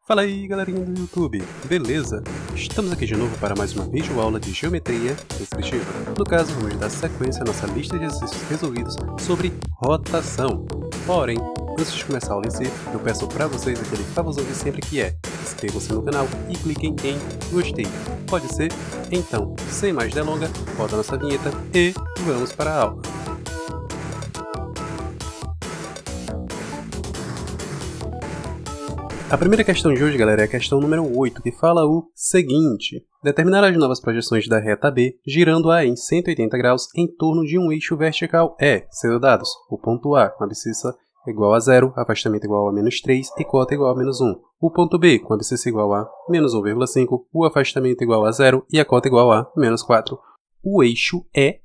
Fala aí galerinha do YouTube, beleza? Estamos aqui de novo para mais uma videoaula de geometria descritiva. No caso, vamos dar sequência à nossa lista de exercícios resolvidos sobre rotação. Porém, antes de começar a aula em si, eu peço para vocês aquele favorzão de sempre que é: inscrevam-se no canal e cliquem em gostei. Pode ser? Então, sem mais delongas, roda a nossa vinheta e vamos para a aula. A primeira questão de hoje, galera, é a questão número 8, que fala o seguinte: determinar as novas projeções da reta B, girando-a em 180 graus em torno de um eixo vertical sendo dados o ponto A com abscissa igual a 0, afastamento igual a menos 3 e cota igual a menos 1. O ponto B com abscissa igual a menos 1,5, o afastamento igual a 0 e a cota igual a menos 4. O eixo E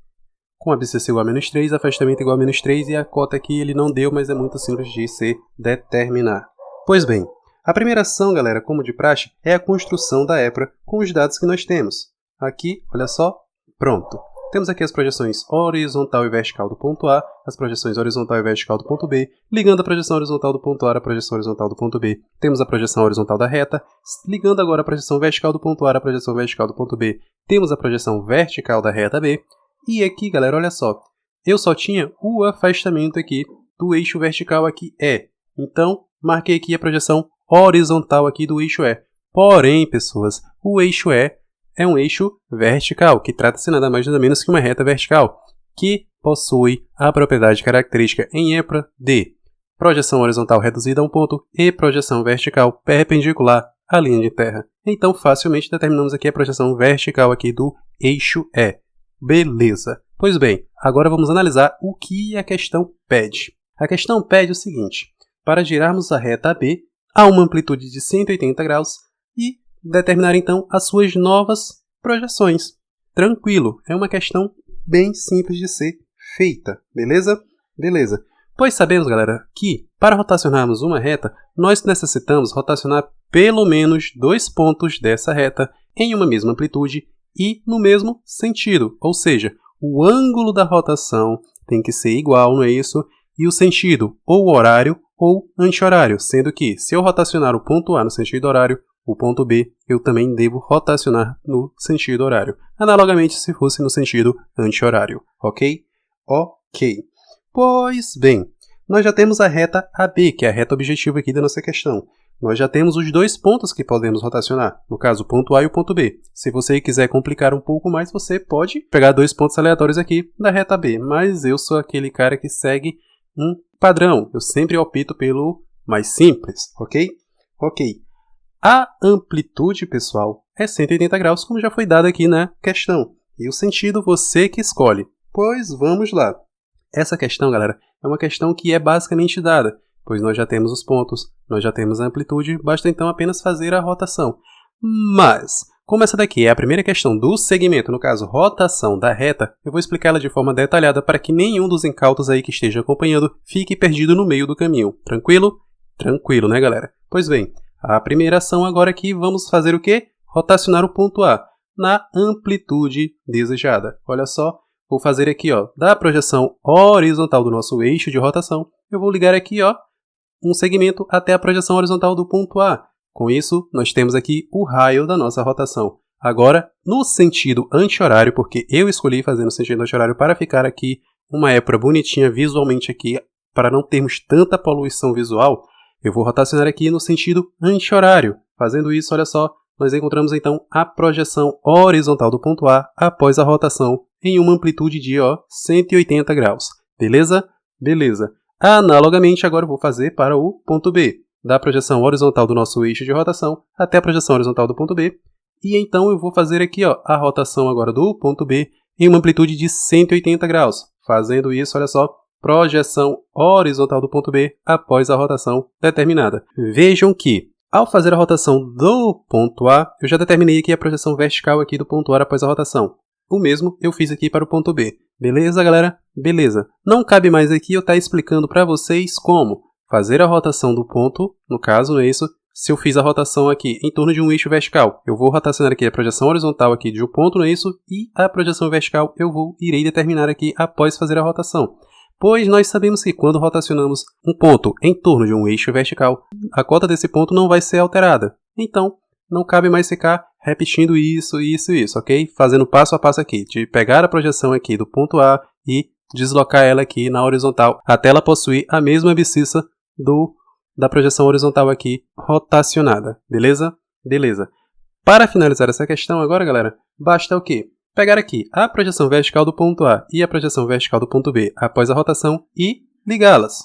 com abscissa igual a menos 3, afastamento igual a menos 3 e a cota aqui ele não deu, mas é muito simples de se determinar. Pois bem, a primeira ação, galera, como de praxe, é a construção da EPRA com os dados que nós temos. Aqui, olha só, pronto. Temos aqui as projeções horizontal e vertical do ponto A, as projeções horizontal e vertical do ponto B, ligando a projeção horizontal do ponto A à projeção horizontal do ponto B. Temos a projeção horizontal da reta, ligando agora a projeção vertical do ponto A à projeção vertical do ponto B. Temos a projeção vertical da reta B. E aqui, galera, olha só, eu só tinha o afastamento aqui do eixo vertical aqui Então, marquei aqui a projeção horizontal aqui do eixo E. Porém, pessoas, o eixo E é um eixo vertical, que trata-se nada mais nada menos que uma reta vertical, que possui a propriedade característica em EPRA de projeção horizontal reduzida a um ponto e projeção vertical perpendicular à linha de terra. Então, facilmente determinamos aqui a projeção vertical aqui do eixo E. Beleza. Pois bem, agora vamos analisar o que a questão pede. A questão pede o seguinte: para girarmos a reta AB a uma amplitude de 180 graus e determinar então as suas novas projeções. Tranquilo, é uma questão bem simples de ser feita, beleza? Beleza. Pois sabemos, galera, que para rotacionarmos uma reta, nós necessitamos rotacionar pelo menos 2 pontos dessa reta em uma mesma amplitude e no mesmo sentido, ou seja, o ângulo da rotação tem que ser igual, não é isso? E o sentido, ou horário, ou anti-horário, sendo que, se eu rotacionar o ponto A no sentido horário, o ponto B eu também devo rotacionar no sentido horário, analogamente se fosse no sentido anti-horário, ok? Ok. Pois bem, nós já temos a reta AB, que é a reta objetiva aqui da nossa questão. Nós já temos os 2 pontos que podemos rotacionar, no caso o ponto A e o ponto B. Se você quiser complicar um pouco mais, você pode pegar 2 pontos aleatórios aqui da reta B, mas eu sou aquele cara que segue um padrão, eu sempre opto pelo mais simples, ok? Ok. A amplitude, pessoal, é 180 graus, como já foi dado aqui na questão. E o sentido você que escolhe. Pois vamos lá. Essa questão, galera, é uma questão que é basicamente dada, pois nós já temos os pontos, nós já temos a amplitude, basta então apenas fazer a rotação. Mas, como essa daqui é a primeira questão do segmento, no caso, rotação da reta, eu vou explicá-la de forma detalhada para que nenhum dos incautos aí que esteja acompanhando fique perdido no meio do caminho. Tranquilo? Tranquilo, né, galera? Pois bem, a primeira ação agora aqui, vamos fazer o quê? Rotacionar o ponto A na amplitude desejada. Olha só, vou fazer aqui, ó, da projeção horizontal do nosso eixo de rotação, eu vou ligar aqui, ó, um segmento até a projeção horizontal do ponto A. Com isso, nós temos aqui o raio da nossa rotação. Agora, no sentido anti-horário, porque eu escolhi fazer no sentido anti-horário para ficar aqui uma épora bonitinha visualmente aqui, para não termos tanta poluição visual, eu vou rotacionar aqui no sentido anti-horário. Fazendo isso, olha só, nós encontramos então a projeção horizontal do ponto A após a rotação em uma amplitude de 180 graus. Beleza? Beleza. Analogamente, agora eu vou fazer para o ponto B, da projeção horizontal do nosso eixo de rotação até a projeção horizontal do ponto B. E então eu vou fazer aqui, ó, a rotação agora do ponto B em uma amplitude de 180 graus. Fazendo isso, olha só, projeção horizontal do ponto B após a rotação determinada. Vejam que, ao fazer a rotação do ponto A, eu já determinei aqui a projeção vertical aqui do ponto A após a rotação. O mesmo eu fiz aqui para o ponto B. Beleza, galera? Beleza. Não cabe mais aqui eu estar explicando para vocês como fazer a rotação do ponto, no caso, não é isso? Se eu fiz a rotação aqui em torno de um eixo vertical, eu vou rotacionar aqui a projeção horizontal aqui de um ponto, não é isso? E a projeção vertical irei determinar aqui após fazer a rotação. Pois nós sabemos que quando rotacionamos um ponto em torno de um eixo vertical, a cota desse ponto não vai ser alterada. Então, não cabe mais ficar repetindo isso, ok? Fazendo passo a passo aqui, de pegar a projeção aqui do ponto A e deslocar ela aqui na horizontal, até ela possuir a mesma abscissa da projeção horizontal aqui rotacionada, beleza? Beleza. Para finalizar essa questão agora, galera, basta o quê? Pegar aqui a projeção vertical do ponto A e a projeção vertical do ponto B após a rotação e ligá-las.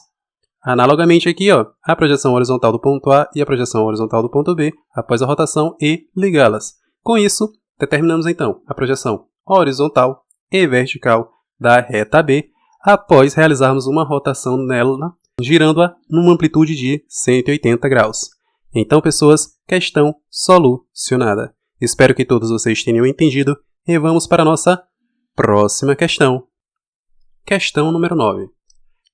Analogamente aqui, ó, a projeção horizontal do ponto A e a projeção horizontal do ponto B após a rotação e ligá-las. Com isso, determinamos então a projeção horizontal e vertical da reta B após realizarmos uma rotação nela, girando-a numa amplitude de 180 graus. Então, pessoas, questão solucionada. Espero que todos vocês tenham entendido e vamos para a nossa próxima questão. Questão número 9.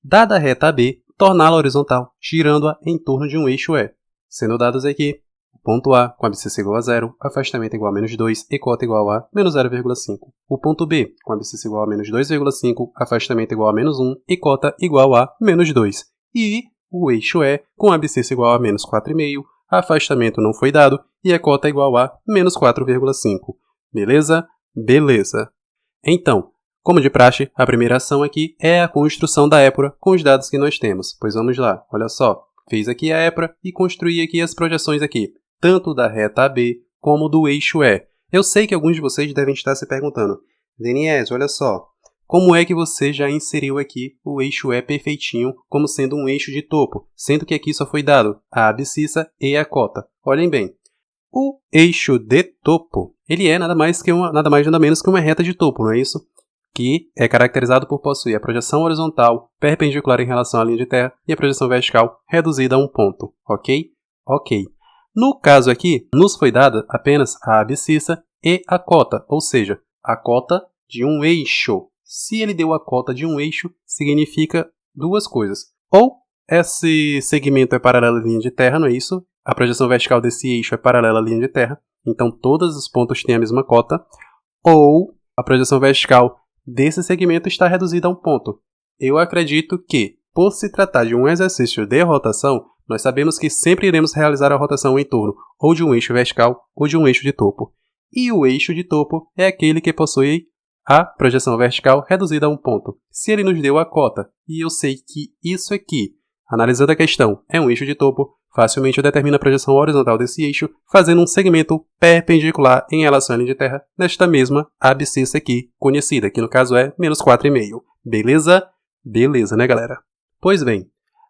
Dada a reta AB, torná-la horizontal, girando-a em torno de um eixo E, sendo dados aqui o ponto A com abscissa igual a 0, afastamento igual a menos 2 e cota igual a menos 0,5. O ponto B com abscissa igual a menos 2,5, afastamento igual a menos 1 e cota igual a menos 2. E o eixo E com abscissa igual a menos 4,5, afastamento não foi dado e a cota igual a menos 4,5. Beleza? Beleza. Então, como de praxe, a primeira ação aqui é a construção da épora com os dados que nós temos. Pois vamos lá, olha só. Fiz aqui a épora e construí aqui as projeções aqui, tanto da reta AB como do eixo E. Eu sei que alguns de vocês devem estar se perguntando, Denies, olha só, como é que você já inseriu aqui o eixo E perfeitinho como sendo um eixo de topo, sendo que aqui só foi dado a abscissa e a cota? Olhem bem, o eixo de topo, ele é nada mais nada menos que uma reta de topo, não é isso? Que é caracterizado por possuir a projeção horizontal perpendicular em relação à linha de terra e a projeção vertical reduzida a um ponto, ok? Ok. No caso aqui, nos foi dada apenas a abscissa e a cota, ou seja, a cota de um eixo. Se ele deu a cota de um eixo, significa duas coisas. Ou esse segmento é paralelo à linha de terra, não é isso? A projeção vertical desse eixo é paralela à linha de terra, então todos os pontos têm a mesma cota. Ou a projeção vertical desse segmento está reduzida a um ponto. Eu acredito que, por se tratar de um exercício de rotação, nós sabemos que sempre iremos realizar a rotação em torno ou de um eixo vertical ou de um eixo de topo. E o eixo de topo é aquele que possui a projeção vertical reduzida a um ponto. Se ele nos deu a cota, e eu sei que isso aqui, analisando a questão, é um eixo de topo, facilmente eu determino a projeção horizontal desse eixo, fazendo um segmento perpendicular em relação à linha de terra nesta mesma abscissa aqui, conhecida, que no caso é menos 4,5. Beleza? Beleza, né, galera? Pois bem,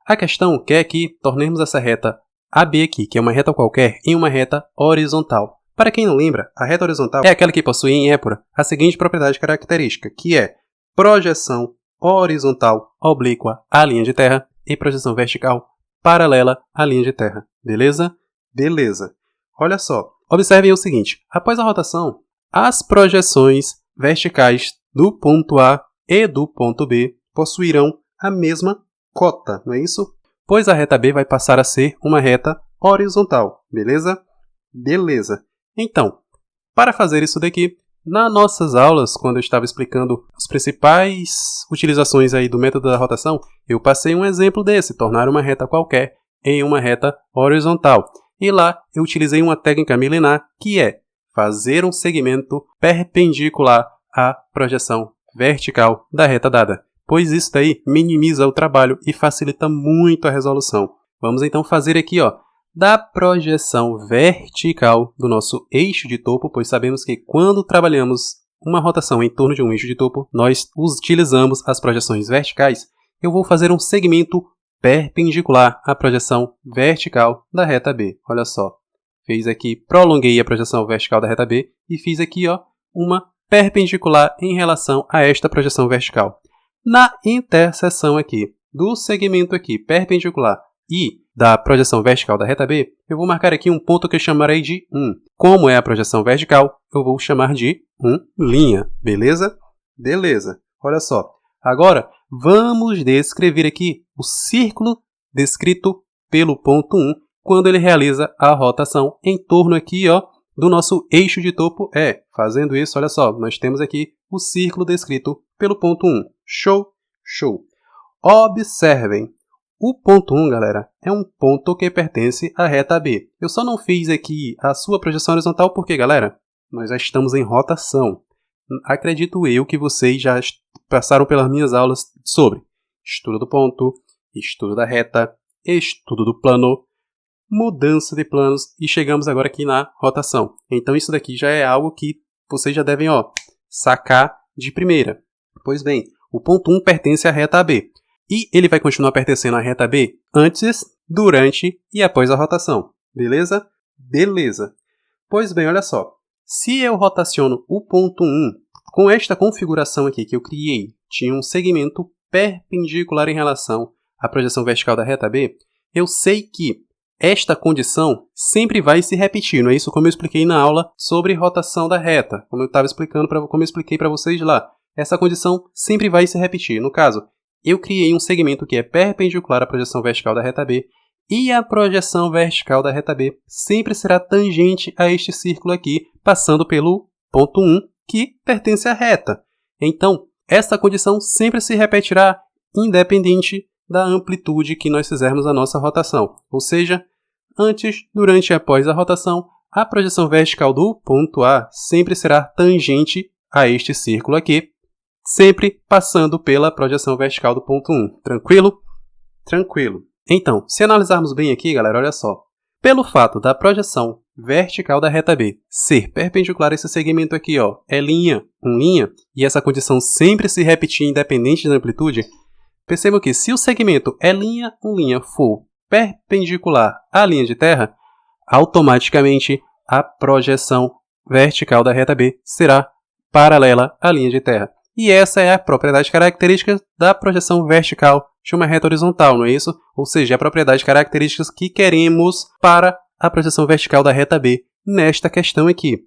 a questão quer que tornemos essa reta AB aqui, que é uma reta qualquer, em uma reta horizontal. Para quem não lembra, a reta horizontal é aquela que possui em épora a seguinte propriedade característica, que é projeção horizontal oblíqua à linha de terra e projeção vertical paralela à linha de terra. Beleza? Beleza. Olha só, observem o seguinte, após a rotação, as projeções verticais do ponto A e do ponto B possuirão a mesma cota, não é isso? Pois a reta B vai passar a ser uma reta horizontal, beleza? Beleza. Então, para fazer isso daqui, nas nossas aulas, quando eu estava explicando as principais utilizações aí do método da rotação, eu passei um exemplo desse, tornar uma reta qualquer em uma reta horizontal. E lá eu utilizei uma técnica milenar que é fazer um segmento perpendicular à projeção vertical da reta dada, pois isso daí minimiza o trabalho e facilita muito a resolução. Vamos então fazer aqui, ó, da projeção vertical do nosso eixo de topo, pois sabemos que quando trabalhamos uma rotação em torno de um eixo de topo, nós utilizamos as projeções verticais. Eu vou fazer um segmento perpendicular à projeção vertical da reta B. Olha só, fiz aqui, prolonguei a projeção vertical da reta B e fiz aqui, ó, uma perpendicular em relação a esta projeção vertical. Na interseção aqui do segmento aqui perpendicular e da projeção vertical da reta B, eu vou marcar aqui um ponto que eu chamarei de 1. Como é a projeção vertical, eu vou chamar de 1', beleza? Beleza. Olha só. Agora, vamos descrever aqui o círculo descrito pelo ponto 1 quando ele realiza a rotação em torno aqui, ó, do nosso eixo de topo E. Fazendo isso, olha só, nós temos aqui o círculo descrito pelo ponto 1. Show? Show. Observem, o ponto 1, galera, é um ponto que pertence à reta B. Eu só não fiz aqui a sua projeção horizontal porque, galera, nós já estamos em rotação. Acredito eu que vocês já passaram pelas minhas aulas sobre estudo do ponto, estudo da reta, estudo do plano, mudança de planos e chegamos agora aqui na rotação. Então isso daqui já é algo que vocês já devem sacar de primeira. Pois bem, o ponto 1 pertence à reta AB. E ele vai continuar pertencendo à reta B antes, durante e após a rotação. Beleza? Beleza. Pois bem, olha só. Se eu rotaciono o ponto 1, com esta configuração aqui que eu criei, tinha um segmento perpendicular em relação à projeção vertical da reta B, eu sei que esta condição sempre vai se repetir, não é isso? Como eu expliquei na aula sobre rotação da reta, como eu expliquei para vocês lá. Essa condição sempre vai se repetir. No caso, eu criei um segmento que é perpendicular à projeção vertical da reta B e a projeção vertical da reta B sempre será tangente a este círculo aqui, passando pelo ponto 1, que pertence à reta. Então, essa condição sempre se repetirá independente da amplitude que nós fizermos a nossa rotação. Ou seja, antes, durante e após a rotação, a projeção vertical do ponto A sempre será tangente a este círculo aqui, sempre passando pela projeção vertical do ponto 1. Tranquilo? Tranquilo. Então, se analisarmos bem aqui, galera, olha só. Pelo fato da projeção vertical da reta B ser perpendicular a esse segmento aqui, é linha, linha, e essa condição sempre se repetir independente da amplitude, percebam que se o segmento linha for perpendicular à linha de terra, automaticamente a projeção vertical da reta B será paralela à linha de terra. E essa é a propriedade característica da projeção vertical de uma reta horizontal, não é isso? Ou seja, a propriedade característica que queremos para a projeção vertical da reta B nesta questão aqui.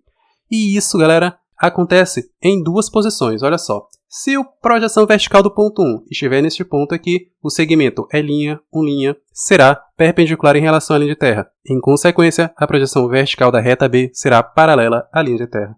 E isso, galera, acontece em duas posições, olha só. Se a projeção vertical do ponto 1 estiver neste ponto aqui, o segmento linha será perpendicular em relação à linha de terra. Em consequência, a projeção vertical da reta B será paralela à linha de terra.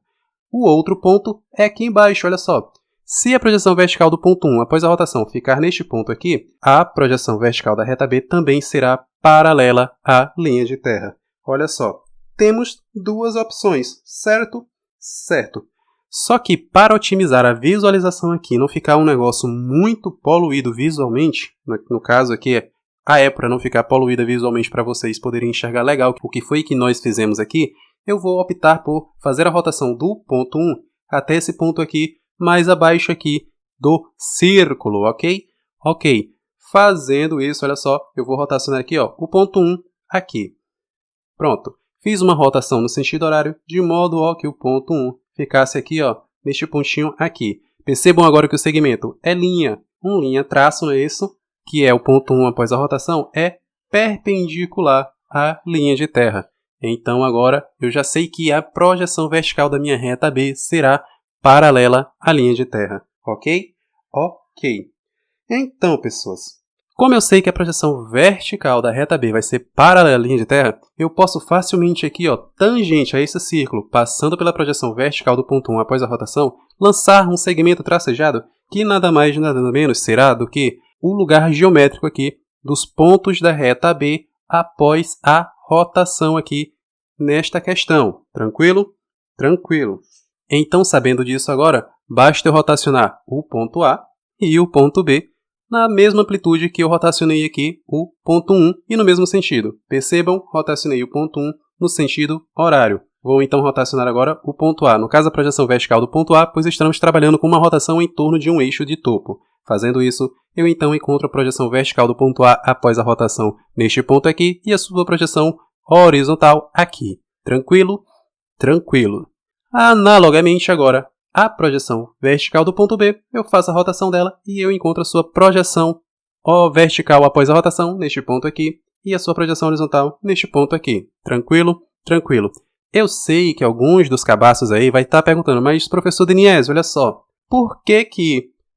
O outro ponto é aqui embaixo, olha só. Se a projeção vertical do ponto 1 após a rotação ficar neste ponto aqui, a projeção vertical da reta B também será paralela à linha de terra. Olha só, temos duas opções, certo? Certo. Só que para otimizar a visualização aqui, não ficar um negócio muito poluído visualmente, no caso aqui a épora não ficar poluída visualmente para vocês poderem enxergar legal o que foi que nós fizemos aqui, eu vou optar por fazer a rotação do ponto 1 até esse ponto aqui, mais abaixo aqui do círculo, ok? Ok. Fazendo isso, olha só, eu vou rotacionar aqui, o ponto 1 aqui. Pronto. Fiz uma rotação no sentido horário, de modo que o ponto 1 ficasse aqui, neste pontinho aqui. Percebam agora que o segmento linha, traço, não é isso? Que é o ponto 1 após a rotação, é perpendicular à linha de terra. Então agora eu já sei que a projeção vertical da minha reta B será paralela à linha de terra, ok? Ok. Então, pessoas, como eu sei que a projeção vertical da reta B vai ser paralela à linha de terra, eu posso facilmente aqui, tangente a esse círculo, passando pela projeção vertical do ponto 1 após a rotação, lançar um segmento tracejado que nada mais nada menos será do que o lugar geométrico aqui dos pontos da reta B após a rotação aqui nesta questão. Tranquilo? Tranquilo. Então, sabendo disso agora, basta eu rotacionar o ponto A e o ponto B na mesma amplitude que eu rotacionei aqui o ponto 1 e no mesmo sentido. Percebam, rotacionei o ponto 1 no sentido horário. Vou então rotacionar agora o ponto A. No caso, a projeção vertical do ponto A, pois estamos trabalhando com uma rotação em torno de um eixo de topo. Fazendo isso, eu então encontro a projeção vertical do ponto A após a rotação neste ponto aqui e a sua projeção horizontal aqui. Tranquilo? Tranquilo. Analogamente agora, a projeção vertical do ponto B, eu faço a rotação dela e eu encontro a sua projeção vertical após a rotação neste ponto aqui e a sua projeção horizontal neste ponto aqui. Tranquilo? Tranquilo. Eu sei que alguns dos cabaços aí vai estar perguntando, mas professor Deniésio, olha só, por que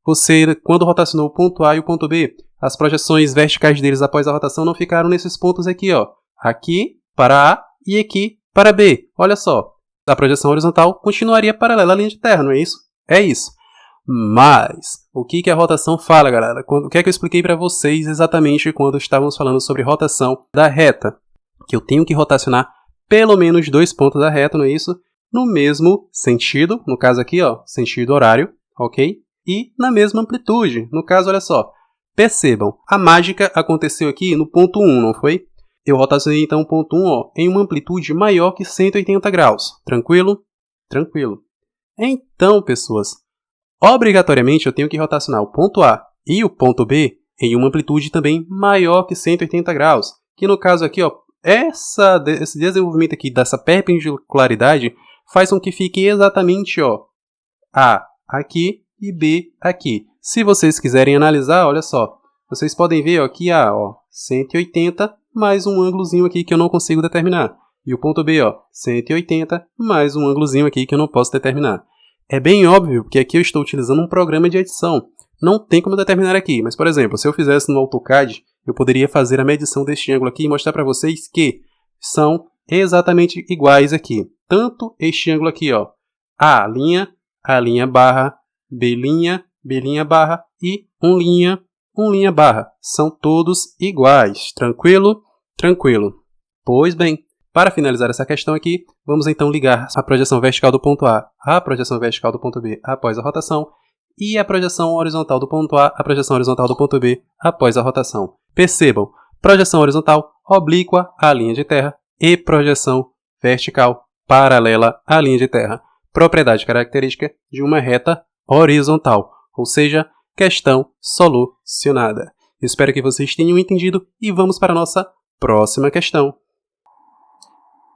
você, quando rotacionou o ponto A e o ponto B, as projeções verticais deles após a rotação não ficaram nesses pontos aqui, aqui para A e aqui para B. Olha só. A projeção horizontal continuaria paralela à linha de terra, não é isso? É isso. Mas, o que a rotação fala, galera? O que é que eu expliquei para vocês exatamente quando estávamos falando sobre rotação da reta? Que eu tenho que rotacionar pelo menos 2 pontos da reta, não é isso? No mesmo sentido, no caso aqui, ó, sentido horário, ok? E na mesma amplitude. No caso, olha só, percebam, a mágica aconteceu aqui no ponto 1, não foi? Eu rotacionei então o ponto 1 ó, em uma amplitude maior que 180 graus. Tranquilo? Tranquilo. Então, pessoas, obrigatoriamente eu tenho que rotacionar o ponto A e o ponto B em uma amplitude também maior que 180 graus. Que no caso aqui, ó, esse desenvolvimento aqui dessa perpendicularidade faz com que fique exatamente ó, A aqui e B aqui. Se vocês quiserem analisar, olha só, vocês podem ver ó, aqui A, ó, 180 mais um ângulozinho aqui que eu não consigo determinar. E o ponto B, ó, 180 mais um ângulozinho aqui que eu não posso determinar. É bem óbvio que aqui eu estou utilizando um programa de edição. Não tem como determinar aqui, mas, por exemplo, se eu fizesse no AutoCAD, eu poderia fazer a medição deste ângulo aqui e mostrar para vocês que são exatamente iguais aqui. Tanto este ângulo aqui, ó, A linha barra, B linha barra e 1 linha barra. São todos iguais. Tranquilo? Tranquilo. Pois bem, para finalizar essa questão aqui, vamos então ligar a projeção vertical do ponto A à projeção vertical do ponto B após a rotação e a projeção horizontal do ponto A à projeção horizontal do ponto B após a rotação. Percebam, projeção horizontal oblíqua à linha de terra e projeção vertical paralela à linha de terra. Propriedade característica de uma reta horizontal, ou seja, questão solucionada. Espero que vocês tenham entendido e vamos para a nossa próxima questão.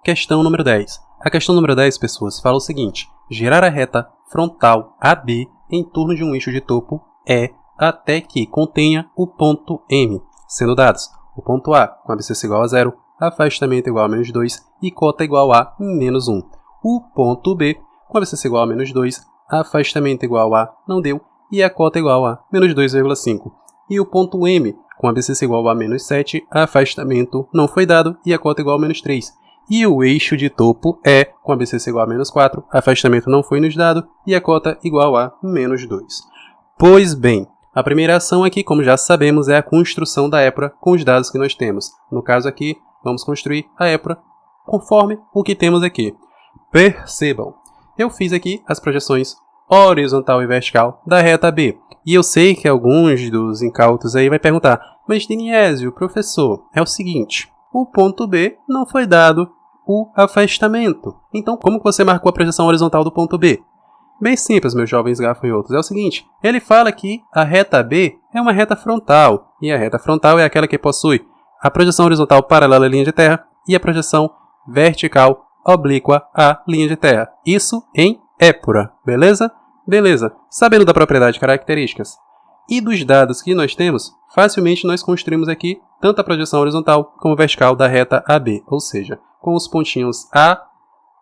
Questão número 10. A questão número 10, pessoas, fala o seguinte: girar a reta frontal AB em torno de um eixo de topo E até que contenha o ponto M, sendo dados o ponto A com abscissa igual a 0, afastamento igual a menos 2 e cota igual a menos 1. O ponto B com abscissa igual a menos 2, afastamento igual a não deu e a cota igual a menos 2,5. E o ponto M com abscissa igual a menos 7, afastamento não foi dado e a cota igual a menos 3. E o eixo de topo E com abscissa igual a menos 4, afastamento não foi nos dado e a cota igual a menos 2. Pois bem, a primeira ação aqui, como já sabemos, é a construção da épora com os dados que nós temos. No caso aqui, vamos construir a épora conforme o que temos aqui. Percebam, eu fiz aqui as projeções horizontal e vertical da reta B. E eu sei que alguns dos incautos aí vai perguntar, mas Diniésio, professor, é o seguinte, o ponto B não foi dado o afastamento. Então, como que você marcou a projeção horizontal do ponto B? Bem simples, meus jovens gafanhotos. É o seguinte, ele fala que a reta B é uma reta frontal. E a reta frontal é aquela que possui a projeção horizontal paralela à linha de terra e a projeção vertical oblíqua à linha de terra. Isso em épora, beleza? Beleza. Sabendo da propriedade características e dos dados que nós temos, facilmente nós construímos aqui tanto a projeção horizontal como vertical da reta AB, ou seja, com os pontinhos A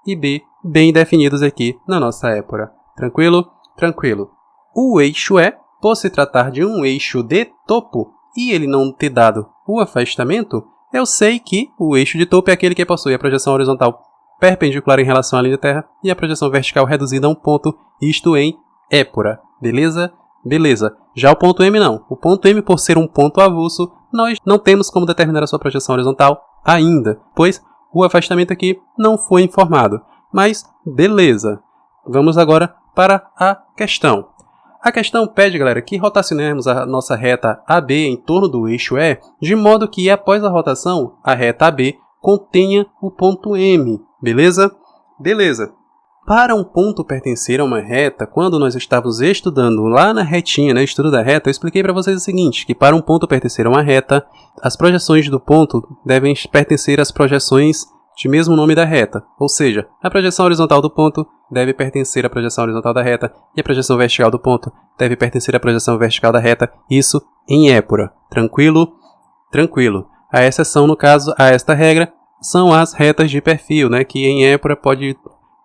e B bem definidos aqui na nossa épora. Tranquilo? Tranquilo. O eixo E, por se tratar de um eixo de topo e ele não ter dado o afastamento, eu sei que o eixo de topo é aquele que possui a projeção horizontal perpendicular em relação à linha de terra e a projeção vertical reduzida a um ponto, isto em épora. Beleza? Beleza. Já o ponto M não. O ponto M, por ser um ponto avulso, nós não temos como determinar a sua projeção horizontal ainda, pois o afastamento aqui não foi informado. Mas, beleza. Vamos agora para a questão. A questão pede, galera, que rotacionemos a nossa reta AB em torno do eixo E, de modo que, após a rotação, a reta AB contenha o ponto M. Beleza? Beleza. Para um ponto pertencer a uma reta, quando nós estávamos estudando lá na retinha, né, estudo da reta, eu expliquei para vocês o seguinte, que para um ponto pertencer a uma reta, as projeções do ponto devem pertencer às projeções de mesmo nome da reta, ou seja, a projeção horizontal do ponto deve pertencer à projeção horizontal da reta e a projeção vertical do ponto deve pertencer à projeção vertical da reta, isso em épora. Tranquilo? Tranquilo. A exceção, no caso, a esta regra, são as retas de perfil, né, que em épora pode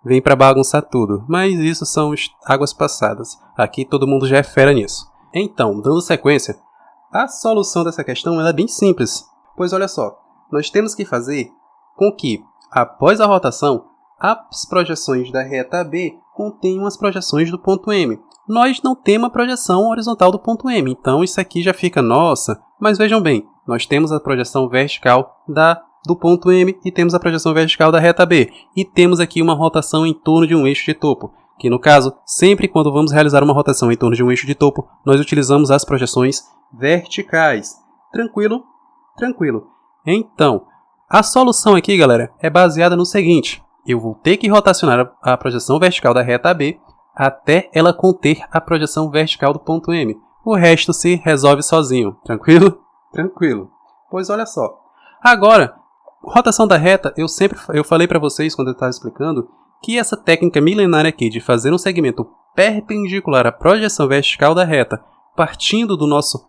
vir para bagunçar tudo, mas isso são águas passadas. Aqui todo mundo já é fera nisso. Então, dando sequência, a solução dessa questão ela é bem simples, pois olha só, nós temos que fazer com que, após a rotação, as projeções da reta AB contenham as projeções do ponto M. nós não temos a projeção horizontal do ponto M. Então isso aqui já fica, nossa, mas vejam bem, nós temos a projeção vertical do ponto M e temos a projeção vertical da reta B. E temos aqui uma rotação em torno de um eixo de topo, que no caso, sempre quando vamos realizar uma rotação em torno de um eixo de topo, nós utilizamos as projeções verticais. Tranquilo? Tranquilo. Então, a solução aqui, galera, é baseada no seguinte. Eu vou ter que rotacionar a projeção vertical da reta B até ela conter a projeção vertical do ponto M. O resto se resolve sozinho. Tranquilo? Tranquilo. Pois olha só. Agora, rotação da reta, eu falei para vocês quando eu estava explicando que essa técnica milenária aqui de fazer um segmento perpendicular à projeção vertical da reta, partindo do nosso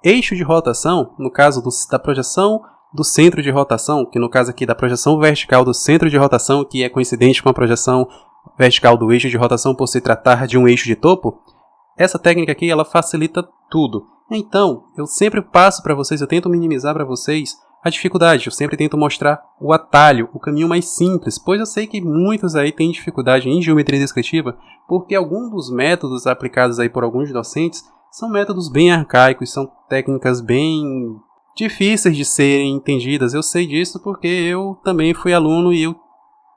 eixo de rotação, no caso da projeção do centro de rotação, que no caso aqui da projeção vertical do centro de rotação, que é coincidente com a projeção vertical do eixo de rotação por se tratar de um eixo de topo, essa técnica aqui ela facilita tudo. Então, eu sempre passo para vocês, eu tento minimizar para vocês a dificuldade, eu sempre tento mostrar o atalho, o caminho mais simples, pois eu sei que muitos aí têm dificuldade em geometria descritiva, porque alguns dos métodos aplicados aí por alguns docentes são métodos bem arcaicos, são técnicas bem difíceis de serem entendidas. Eu sei disso porque eu também fui aluno e eu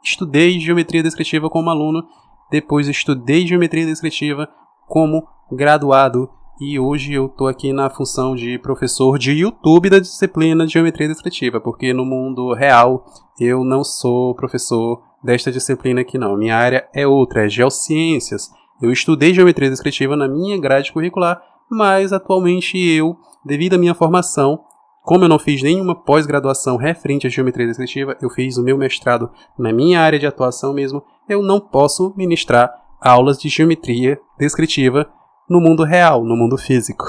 estudei geometria descritiva como aluno, depois estudei geometria descritiva como graduado e hoje eu estou aqui na função de professor de YouTube da disciplina de geometria descritiva, porque no mundo real eu não sou professor desta disciplina aqui não. Minha área é outra, é geociências. Eu estudei geometria descritiva na minha grade curricular, mas atualmente eu, devido à minha formação, como eu não fiz nenhuma pós-graduação referente à geometria descritiva, eu fiz o meu mestrado na minha área de atuação mesmo, eu não posso ministrar aulas de geometria descritiva no mundo real, no mundo físico.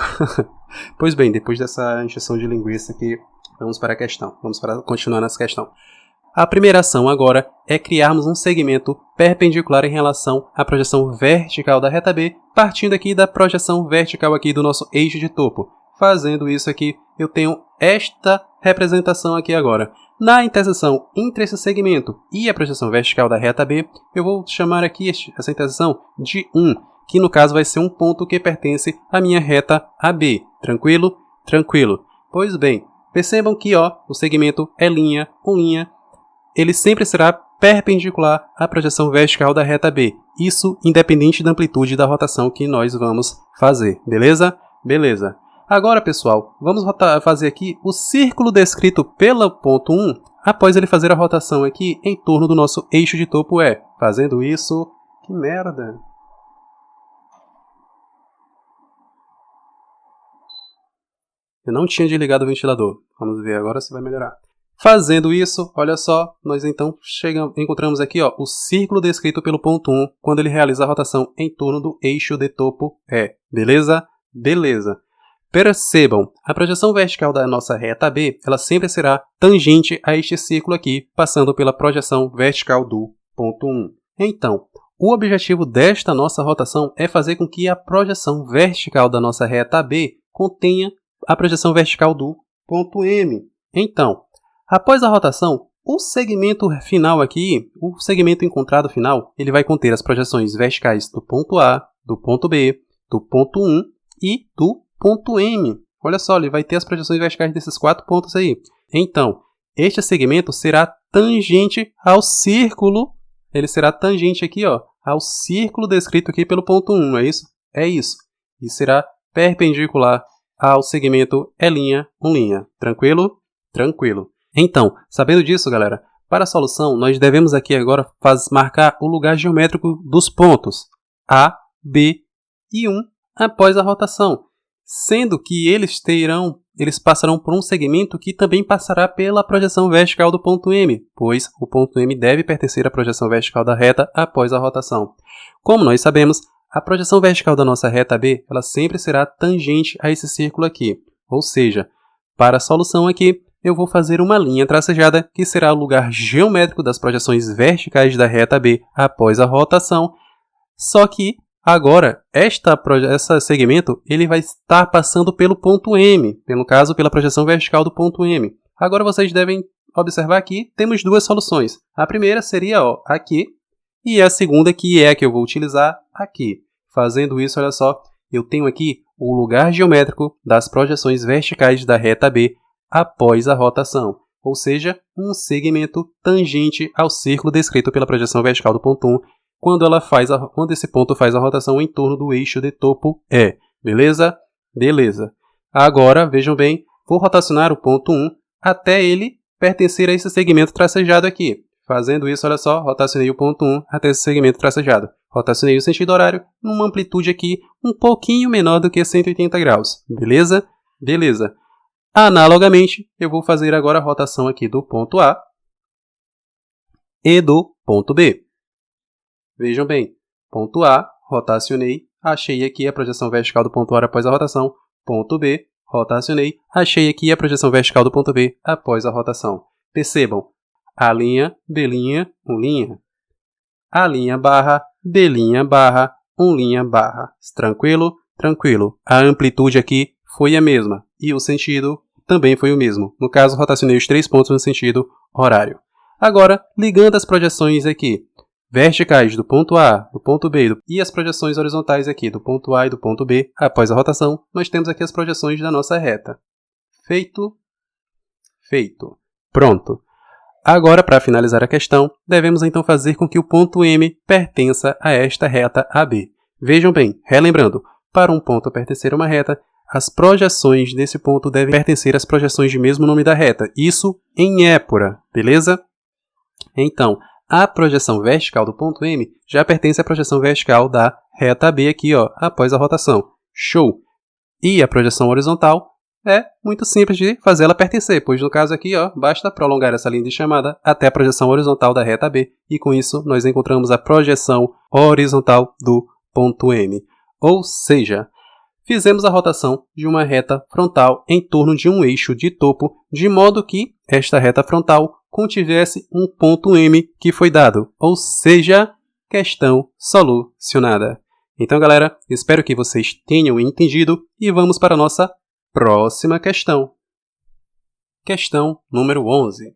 Pois bem, depois dessa injeção de linguiça aqui, vamos para a questão. Vamos continuar nessa questão. A primeira ação agora é criarmos um segmento perpendicular em relação à projeção vertical da reta B, partindo aqui da projeção vertical aqui do nosso eixo de topo. Fazendo isso aqui, eu tenho esta representação aqui agora. Na interseção entre esse segmento e a projeção vertical da reta B, eu vou chamar aqui essa interseção de 1, que no caso vai ser um ponto que pertence à minha reta AB. Tranquilo? Tranquilo. Pois bem, percebam que o segmento é linha com linha, ele sempre será perpendicular à projeção vertical da reta B. Isso independente da amplitude da rotação que nós vamos fazer. Beleza? Beleza. Agora, pessoal, vamos fazer aqui o círculo descrito pelo ponto 1 após ele fazer a rotação aqui em torno do nosso eixo de topo E. Fazendo isso... Que merda! Eu não tinha desligado o ventilador. Vamos ver agora se vai melhorar. Fazendo isso, olha só, nós então encontramos aqui o círculo descrito pelo ponto 1 quando ele realiza a rotação em torno do eixo de topo E. Beleza? Beleza. Percebam, a projeção vertical da nossa reta B, ela sempre será tangente a este círculo aqui, passando pela projeção vertical do ponto 1. Então, o objetivo desta nossa rotação é fazer com que a projeção vertical da nossa reta B contenha a projeção vertical do ponto M. Então, após a rotação, o segmento final aqui, o segmento encontrado final, ele vai conter as projeções verticais do ponto A, do ponto B, do ponto 1 e do ponto M. Olha só, ele vai ter as projeções verticais desses 4 pontos aí. Então, este segmento será tangente ao círculo, ele será tangente aqui, ao círculo descrito aqui pelo ponto 1, não é isso? É isso. E será perpendicular ao segmento E', Tranquilo? Tranquilo. Então, sabendo disso, galera, para a solução, nós devemos aqui agora marcar o lugar geométrico dos pontos A, B e 1 após a rotação, sendo que eles passarão por um segmento que também passará pela projeção vertical do ponto M, pois o ponto M deve pertencer à projeção vertical da reta após a rotação. Como nós sabemos, a projeção vertical da nossa reta B, ela sempre será tangente a esse círculo aqui, ou seja, para a solução aqui, eu vou fazer uma linha tracejada que será o lugar geométrico das projeções verticais da reta B após a rotação, só que agora, esse segmento ele vai estar passando pelo ponto M, no caso, pela projeção vertical do ponto M. Agora vocês devem observar que temos duas soluções. A primeira seria aqui, e a segunda que é a que eu vou utilizar aqui. Fazendo isso, olha só, eu tenho aqui o lugar geométrico das projeções verticais da reta B após a rotação, ou seja, um segmento tangente ao círculo descrito pela projeção vertical do ponto 1, quando esse ponto faz a rotação em torno do eixo de topo E. Beleza? Beleza. Agora, vejam bem, vou rotacionar o ponto 1 até ele pertencer a esse segmento tracejado aqui. Fazendo isso, olha só, rotacionei o ponto 1 até esse segmento tracejado. Rotacionei o sentido horário numa amplitude aqui um pouquinho menor do que 180 graus. Beleza? Beleza. Analogamente, eu vou fazer agora a rotação aqui do ponto A e do ponto B. Vejam bem, ponto A, rotacionei, achei aqui a projeção vertical do ponto A após a rotação. Ponto B, rotacionei, achei aqui a projeção vertical do ponto B após a rotação. Percebam, A', B', 1'. A', barra, B', barra, 1', barra. Tranquilo? Tranquilo. A amplitude aqui foi a mesma e o sentido também foi o mesmo. No caso, rotacionei os 3 pontos no sentido horário. Agora, ligando as projeções aqui, verticais do ponto A, do ponto B e as projeções horizontais aqui do ponto A e do ponto B após a rotação, nós temos aqui as projeções da nossa reta. Feito. Feito. Pronto. Agora, para finalizar a questão, devemos então fazer com que o ponto M pertença a esta reta AB. Vejam bem, relembrando, para um ponto pertencer a uma reta, as projeções desse ponto devem pertencer às projeções de mesmo nome da reta. Isso em épora, beleza? Então, a projeção vertical do ponto M já pertence à projeção vertical da reta B aqui, ó, após a rotação. Show! E a projeção horizontal é muito simples de fazer ela pertencer, pois no caso aqui, ó, basta prolongar essa linha de chamada até a projeção horizontal da reta B, e com isso nós encontramos a projeção horizontal do ponto M. Ou seja, fizemos a rotação de uma reta frontal em torno de um eixo de topo, de modo que esta reta frontal contivesse um ponto M que foi dado, ou seja, questão solucionada. Então, galera, espero que vocês tenham entendido e vamos para a nossa próxima questão. Questão número 11.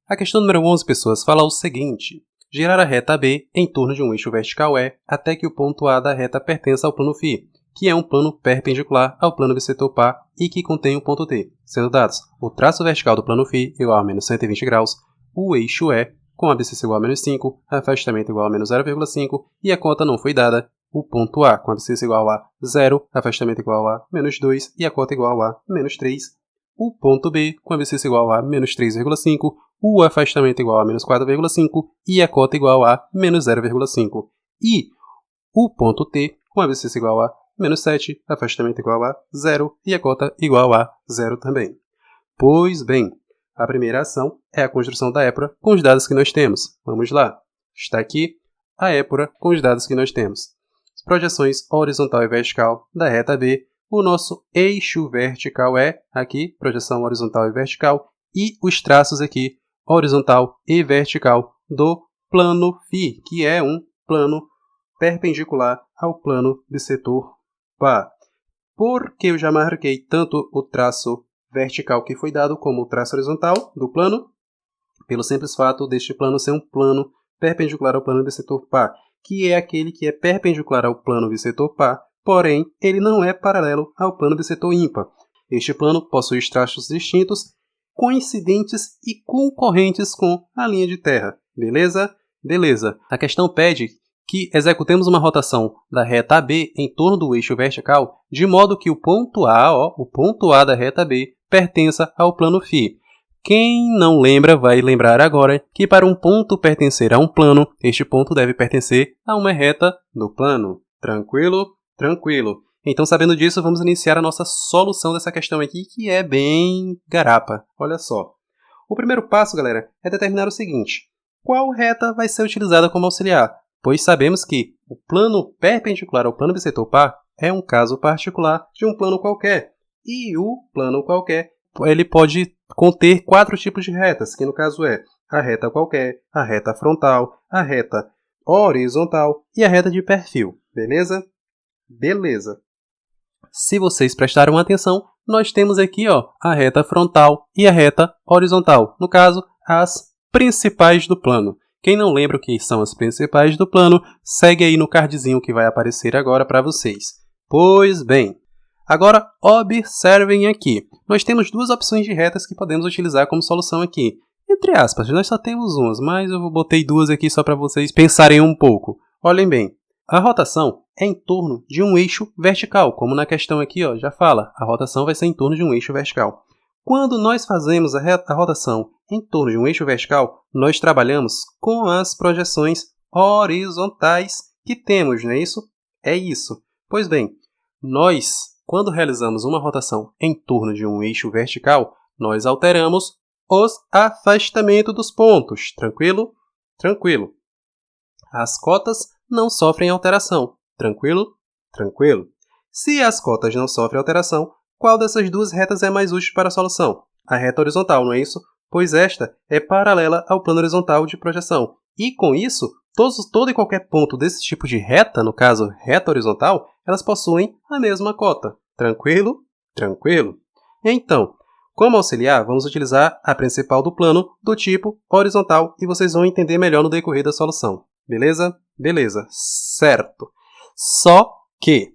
A questão número 11, pessoas, fala o seguinte: girar a reta B em torno de um eixo vertical E até que o ponto A da reta pertença ao plano φ, que é um plano perpendicular ao plano bissetor par e que contém o ponto T, sendo dados o traço vertical do plano φ igual a menos 120 graus, o eixo E com abscissa igual a menos 5, afastamento igual a menos 0,5 e a cota não foi dada, o ponto A com abscissa igual a 0, afastamento igual a menos 2 e a cota igual a menos 3, o ponto B com abscissa igual a menos 3,5, o afastamento igual a menos 4,5 e a cota igual a menos 0,5 e o ponto T com abscissa igual a menos 7, afastamento igual a 0 e a cota igual a 0 também. Pois bem, a primeira ação é a construção da épora com os dados que nós temos. Vamos lá. Está aqui a épora com os dados que nós temos. As projeções horizontal e vertical da reta B, o nosso eixo vertical é aqui, projeção horizontal e vertical, e os traços aqui, horizontal e vertical do plano φ, que é um plano perpendicular ao plano bissetor par. Porque eu já marquei tanto o traço vertical que foi dado como o traço horizontal do plano, pelo simples fato deste plano ser um plano perpendicular ao plano bissetor par, que é aquele que é perpendicular ao plano bissetor par, porém ele não é paralelo ao plano bissetor ímpar. Este plano possui os traços distintos, coincidentes e concorrentes com a linha de terra. Beleza? Beleza. A questão pede que executemos uma rotação da reta AB em torno do eixo vertical, de modo que o ponto A da reta B, pertença ao plano φ. Quem não lembra vai lembrar agora que para um ponto pertencer a um plano, este ponto deve pertencer a uma reta do plano. Tranquilo? Tranquilo. Então, sabendo disso, vamos iniciar a nossa solução dessa questão aqui, que é bem garapa. Olha só. O primeiro passo, galera, é determinar o seguinte: qual reta vai ser utilizada como auxiliar? Pois sabemos que o plano perpendicular ao plano bissetor par é um caso particular de um plano qualquer. E o plano qualquer, ele pode conter 4 tipos de retas, que no caso é a reta qualquer, a reta frontal, a reta horizontal e a reta de perfil. Beleza? Beleza. Se vocês prestaram atenção, nós temos aqui a reta frontal e a reta horizontal. No caso, as principais do plano. Quem não lembra o que são as principais do plano, segue aí no cardzinho que vai aparecer agora para vocês. Pois bem, agora observem aqui. Nós temos duas opções de retas que podemos utilizar como solução aqui. Entre aspas, nós só temos umas, mas eu botei duas aqui só para vocês pensarem um pouco. Olhem bem, a rotação é em torno de um eixo vertical, como na questão aqui ó, já fala, a rotação vai ser em torno de um eixo vertical. Quando nós fazemos a rotação em torno de um eixo vertical, nós trabalhamos com as projeções horizontais que temos, não é isso? É isso. Pois bem, nós, quando realizamos uma rotação em torno de um eixo vertical, nós alteramos os afastamentos dos pontos. Tranquilo? Tranquilo. As cotas não sofrem alteração. Tranquilo? Tranquilo. Se as cotas não sofrem alteração, qual dessas duas retas é mais útil para a solução? A reta horizontal, não é isso? Pois esta é paralela ao plano horizontal de projeção. E com isso, todo e qualquer ponto desse tipo de reta, no caso reta horizontal, elas possuem a mesma cota. Tranquilo? Tranquilo. Então, como auxiliar, vamos utilizar a principal do plano do tipo horizontal e vocês vão entender melhor no decorrer da solução. Beleza? Beleza. Certo. Só que,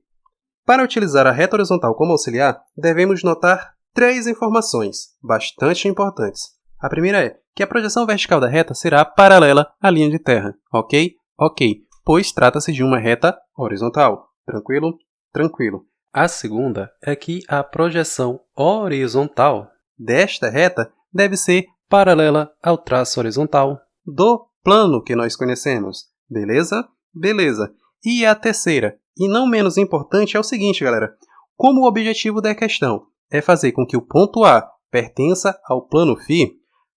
para utilizar a reta horizontal como auxiliar, devemos notar 3 informações bastante importantes. A primeira é que a projeção vertical da reta será paralela à linha de terra, ok? Ok, pois trata-se de uma reta horizontal. Tranquilo? Tranquilo. A segunda é que a projeção horizontal desta reta deve ser paralela ao traço horizontal do plano que nós conhecemos. Beleza? Beleza. E a terceira, e não menos importante, é o seguinte, galera. Como o objetivo da questão é fazer com que o ponto A pertença ao plano φ,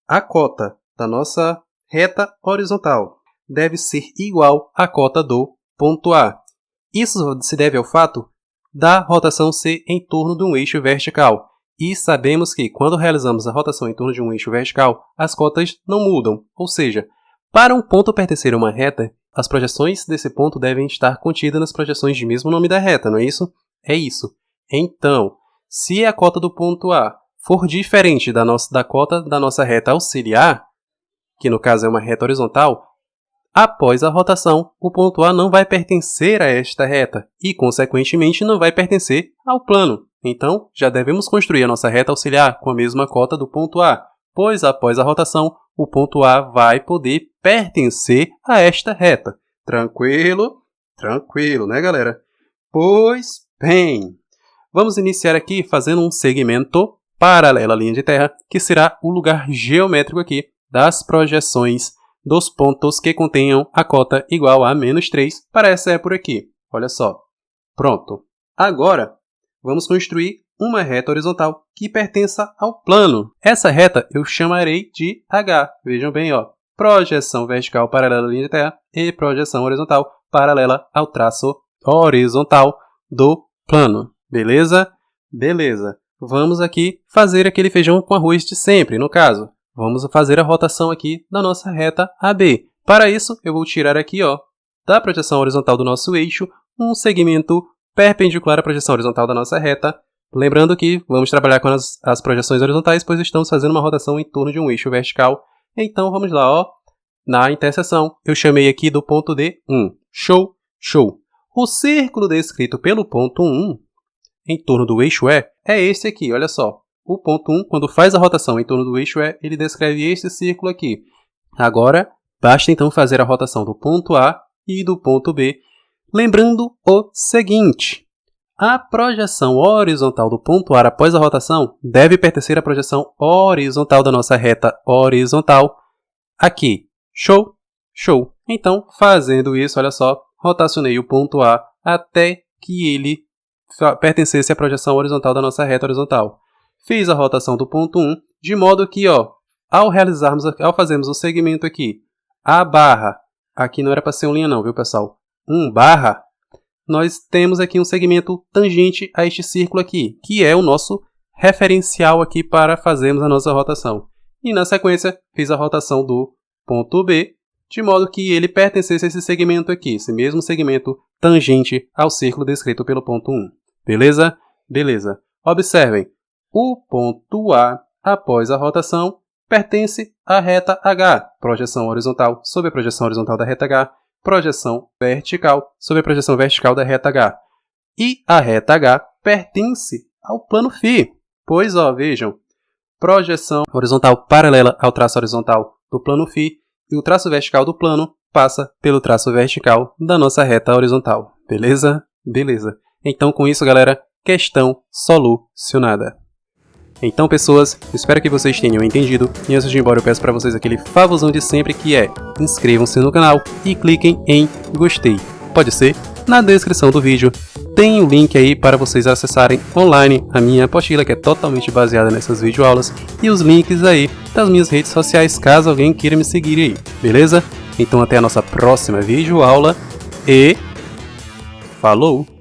a cota da nossa reta horizontal deve ser igual à cota do ponto A. Isso se deve ao fato da rotação ser em torno de um eixo vertical. E sabemos que, quando realizamos a rotação em torno de um eixo vertical, as cotas não mudam. Ou seja, para um ponto pertencer a uma reta, as projeções desse ponto devem estar contidas nas projeções de mesmo nome da reta, não é isso? É isso. Então, se a cota do ponto A for diferente da cota da nossa reta auxiliar, que no caso é uma reta horizontal, após a rotação, o ponto A não vai pertencer a esta reta e, consequentemente, não vai pertencer ao plano. Então, já devemos construir a nossa reta auxiliar com a mesma cota do ponto A, pois após a rotação, o ponto A vai poder pertencer a esta reta. Tranquilo? Tranquilo, né, galera? Pois bem, vamos iniciar aqui fazendo um segmento paralelo à linha de terra, que será o lugar geométrico aqui das projeções dos pontos que contenham a cota igual a -3 para essa época aqui. Olha só. Pronto. Agora, vamos construir uma reta horizontal que pertença ao plano. Essa reta eu chamarei de H. Vejam bem, ó. Projeção vertical paralela à linha de terra e projeção horizontal paralela ao traço horizontal do plano. Beleza? Beleza. Vamos aqui fazer aquele feijão com arroz de sempre, no caso. Vamos fazer a rotação aqui da nossa reta AB. Para isso, eu vou tirar aqui, ó, da projeção horizontal do nosso eixo, um segmento perpendicular à projeção horizontal da nossa reta. Lembrando que vamos trabalhar com as projeções horizontais, pois estamos fazendo uma rotação em torno de um eixo vertical. Então, vamos lá, ó. Na interseção, eu chamei aqui do ponto D1. Show, show. O círculo descrito pelo ponto 1, em torno do eixo E, é esse aqui, olha só. O ponto 1, quando faz a rotação em torno do eixo E, ele descreve esse círculo aqui. Agora, basta então fazer a rotação do ponto A e do ponto B, lembrando o seguinte: a projeção horizontal do ponto A após a rotação deve pertencer à projeção horizontal da nossa reta horizontal aqui. Show? Show. Então, fazendo isso, olha só, rotacionei o ponto A até que ele pertencesse à projeção horizontal da nossa reta horizontal. Fiz a rotação do ponto 1, de modo que, ó, ao fazermos o segmento aqui, a barra, aqui não era para ser uma linha não, viu, pessoal? 1 barra, nós temos aqui um segmento tangente a este círculo aqui, que é o nosso referencial aqui para fazermos a nossa rotação. E na sequência, fiz a rotação do ponto B, de modo que ele pertencesse a esse segmento aqui, esse mesmo segmento tangente ao círculo descrito pelo ponto 1. Beleza? Beleza. Observem, o ponto A, após a rotação, pertence à reta H, projeção horizontal sobre a projeção horizontal da reta H, projeção vertical sobre a projeção vertical da reta H. E a reta H pertence ao plano φ, pois, vejam, projeção horizontal paralela ao traço horizontal do plano φ e o traço vertical do plano passa pelo traço vertical da nossa reta horizontal. Beleza? Beleza. Então, com isso, galera, questão solucionada. Então, pessoas, espero que vocês tenham entendido. E antes de ir embora, eu peço para vocês aquele favorzão de sempre, que é inscrevam-se no canal e cliquem em gostei. Pode ser? Na descrição do vídeo tem o link aí para vocês acessarem online a minha apostila, que é totalmente baseada nessas videoaulas, e os links aí das minhas redes sociais, caso alguém queira me seguir aí, beleza? Então até a nossa próxima videoaula e falou!